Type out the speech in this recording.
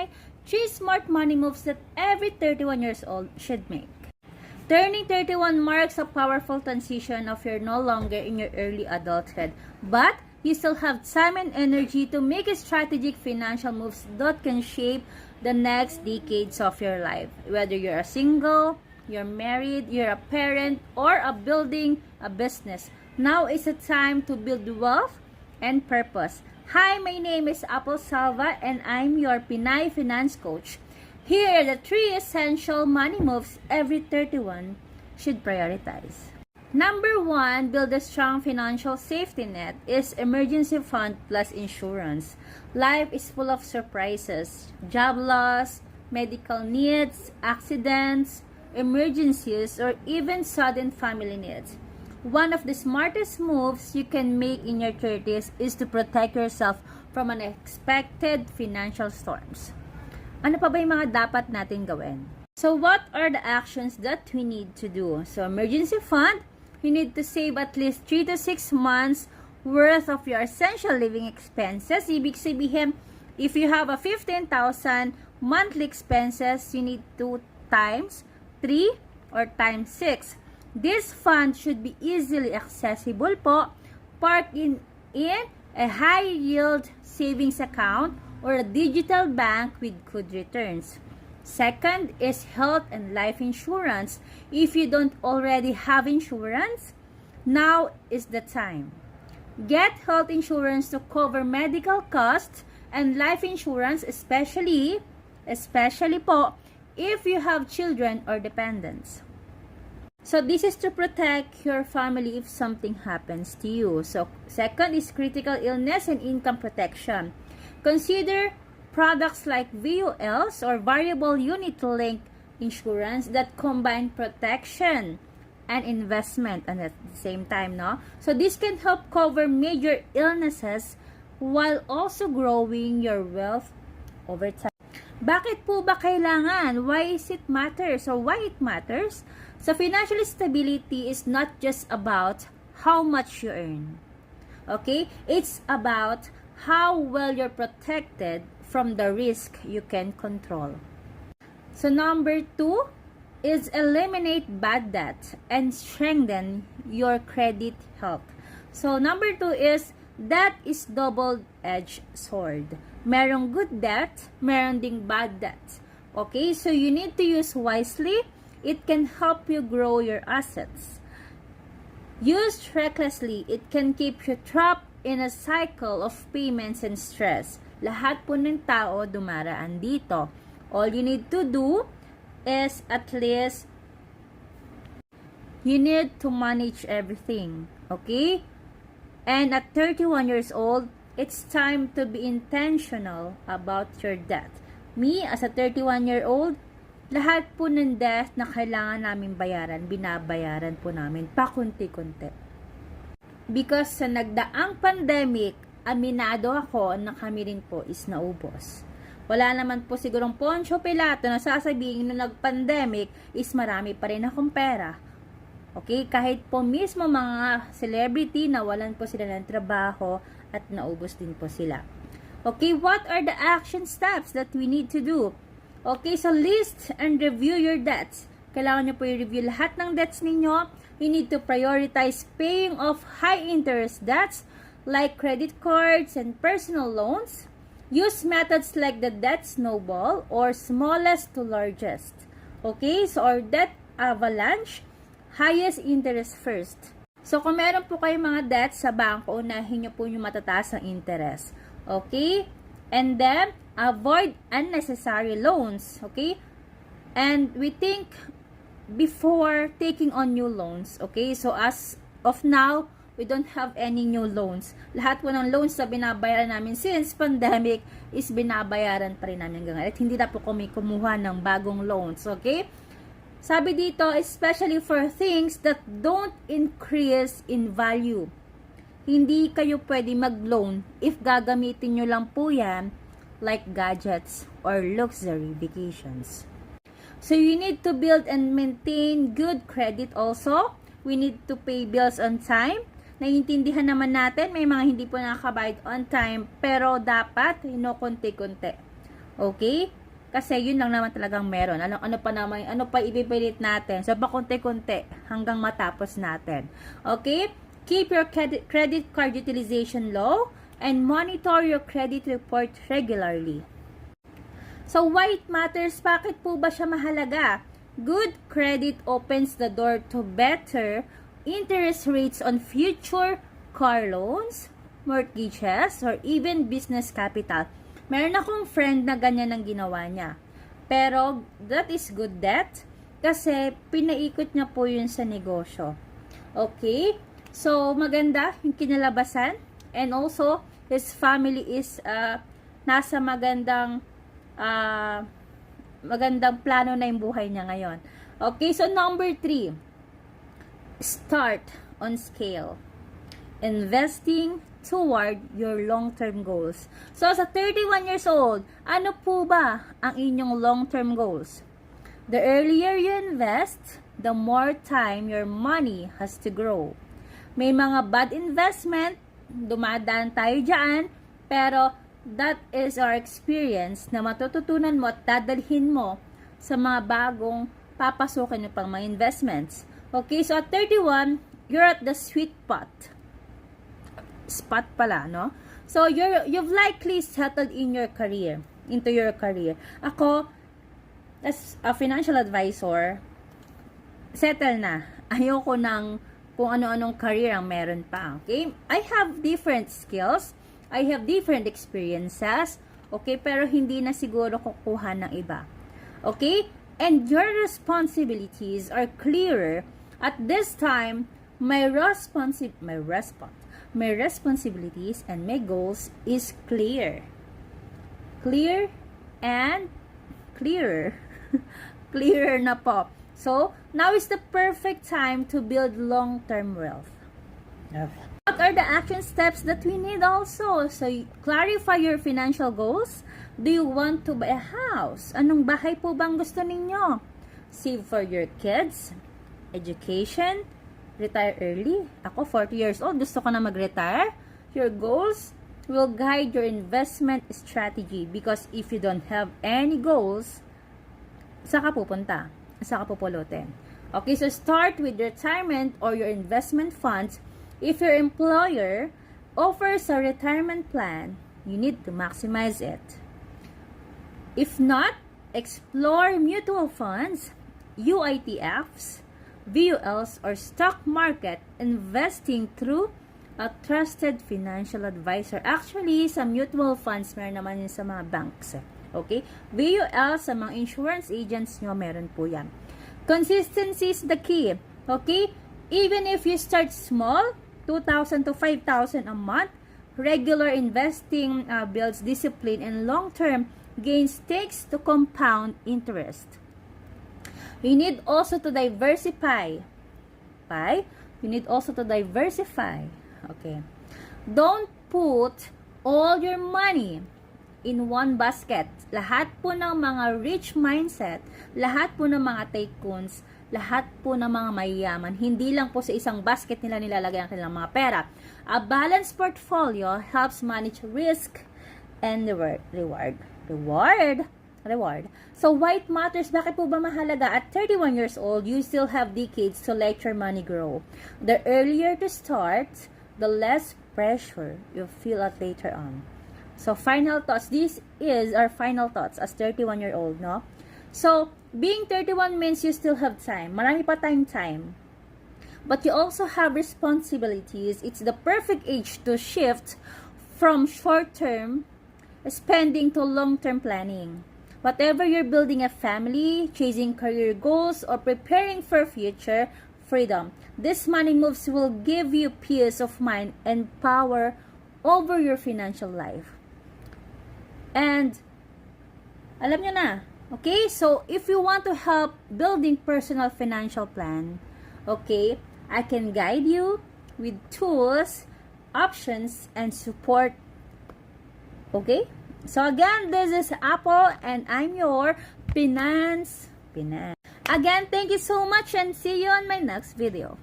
my 3 smart money moves that every 31 years old should make. Turning 31 marks a powerful transition of you're no longer in your early adulthood, but you still have time and energy to make strategic financial moves that can shape the next decades of your life. Whether you're a single, you're married, you're a parent, or building a business, now is the time to build wealth and purpose. Hi, my name is Apple Salva and I'm your Pinay Finance Coach. Here are the 3 essential money moves every 31 should prioritize. Number 1, build a strong financial safety net is emergency fund plus insurance. Life is full of surprises, job loss, medical needs, accidents, emergencies, or even sudden family needs. One of the smartest moves you can make in your 30s is to protect yourself from unexpected financial storms. Ano pa ba yung mga dapat natin gawin? So what are the actions that we need to do? So emergency fund, you need to save at least 3 to 6 months worth of your essential living expenses. Ibig sabihin, if you have a 15,000 monthly expenses, you need to times 3 or times 6. This fund should be easily accessible po, parked in a high yield savings account or a digital bank with good returns. Second is health and life insurance. If you don't already have insurance, now is the time. Get health insurance to cover medical costs and life insurance especially po if you have children or dependents. So this is to protect your family if something happens to you. So second is critical illness and income protection. Consider products like VULs or variable unit linked insurance that combine protection and investment and at the same time, no? So this can help cover major illnesses while also growing your wealth over time. Bakit po ba kailangan? Why is it matters? So why it matters? So financial stability is not just about how much you earn. Okay? It's about how well you're protected from the risk you can control. So number 2 is eliminate bad debt and strengthen your credit health. So number 2 is debt is double-edged sword. Merong good debt, meron ding bad debt. Okay, so you need to use wisely. It can help you grow your assets. Used recklessly, it can keep you trapped in a cycle of payments and stress. Lahat po ng tao dumaraan dito. All you need to do is at least you need to manage everything. Okay? And at 31 years old, it's time to be intentional about your debt. Me, as a 31-year-old, lahat po ng debt na kailangan namin bayaran, binabayaran po namin pakunti-kunti. Because sa nagdaang pandemic, aminado ako na kami rin po is naubos. Wala naman po sigurong Poncio Pilato na sasabihin nung nag-pandemic is marami pa rin akong pera. Okay, kahit po mismo mga celebrity nawalan po sila ng trabaho at naubos din po sila. Okay, what are the action steps that we need to do? Okay, so list and review your debts. Kailangan nyo po i-review lahat ng debts ninyo. You need to prioritize paying off high interest debts like credit cards and personal loans. Use methods like the debt snowball or smallest to largest. Okay, so our debt avalanche, highest interest first. So, kung meron po kayong mga debts sa bangko, unahin nyo po yung matataas ng interest. Okay? And then, avoid unnecessary loans. Okay? And we think before taking on new loans. Okay? So, as of now, we don't have any new loans. Lahat po ng loans na binabayaran namin since pandemic is binabayaran pa rin namin hanggang ngayon. At hindi na po kami kumuha ng bagong loans. Okay? Sabi dito, especially for things that don't increase in value. Hindi kayo pwede mag-loan if gagamitin nyo lang po yan like gadgets or luxury vacations. So you need to build and maintain good credit also. We need to pay bills on time. Naiintindihan naman natin, may mga hindi po nakakabayad on time, pero dapat, konti-konti. Okay? Kasi yun lang naman talagang meron. Ano pa naman, ano pa ipipilit natin? So, pakunti-kunti hanggang matapos natin. Okay? Keep your credit card utilization low and monitor your credit report regularly. So, why it matters? Bakit po ba siya mahalaga? Good credit opens the door to better interest rates on future car loans, mortgages, or even business capital. Meron akong friend na ganyan ang ginawa niya. Pero, that is good debt kasi pinaikot niya po yun sa negosyo. Okay? So, maganda yung kinalabasan. And also, his family is nasa magandang plano na yung buhay niya ngayon. Okay? So, number 3. Start on scale. Investing toward your long-term goals. So, sa 31 years old, ano po ba ang inyong long-term goals? The earlier you invest, the more time your money has to grow. May mga bad investment, dumadaan tayo dyan, pero that is our experience na matututunan mo at dadalhin mo sa mga bagong papasukin mo pang mga investments. Okay, so at 31, you're at the sweet spot pala, no? So, you've likely settled into your career. Ako, as a financial advisor, settle na. Ayoko ng kung ano-anong career ang meron pa. Okay? I have different skills. I have different experiences. Okay? Pero hindi na siguro kukuha ng iba. Okay? And your responsibilities are clearer. At this time, my responsibilities and my goals is clear. Clear and clearer. Clearer na po. So, now is the perfect time to build long-term wealth. What are the action steps that we need also? So, clarify your financial goals. Do you want to buy a house? Anong bahay po bang gusto ninyo? Save for your kids, education, retire early. Ako, 40 years old, gusto ko na mag-retire. Your goals will guide your investment strategy because if you don't have any goals, saan ka pupunta? Saan ka pupulutin? Okay, so start with retirement or your investment funds. If your employer offers a retirement plan, you need to maximize it. If not, explore mutual funds, UITFs, VULs, or stock market investing through a trusted financial advisor. Actually, sa mutual funds, meron naman yun sa mga banks. Okay? VUL, sa mga insurance agents nyo, meron po yan. Consistency is the key. Okay? Even if you start small, 2,000 to 5,000 a month, regular investing builds discipline and long-term gains takes to compound interest. You need also to diversify. You need also to diversify. Okay. Don't put all your money in one basket. Lahat po ng mga rich mindset, lahat po ng mga tycoons, lahat po ng mga mayayaman, hindi lang po sa isang basket nila nilalagay ang kanilang mga pera. A balanced portfolio helps manage risk and reward. So, why it matters? Bakit po ba mahalaga? At 31 years old, you still have decades to let your money grow. The earlier to start, the less pressure you feel at later on. So, final thoughts. This is our final thoughts as 31-year-old, no? So, being 31 means you still have time. Marami pa tayong time. But you also have responsibilities. It's the perfect age to shift from short-term spending to long-term planning. Whatever you're building a family, chasing career goals, or preparing for future freedom, these money moves will give you peace of mind and power over your financial life. And, alam nyo na, okay? So, if you want to help building personal financial plan, okay, I can guide you with tools, options, and support. Okay? So again, this is Apple and I'm your Finance. Again, thank you so much and see you on my next video.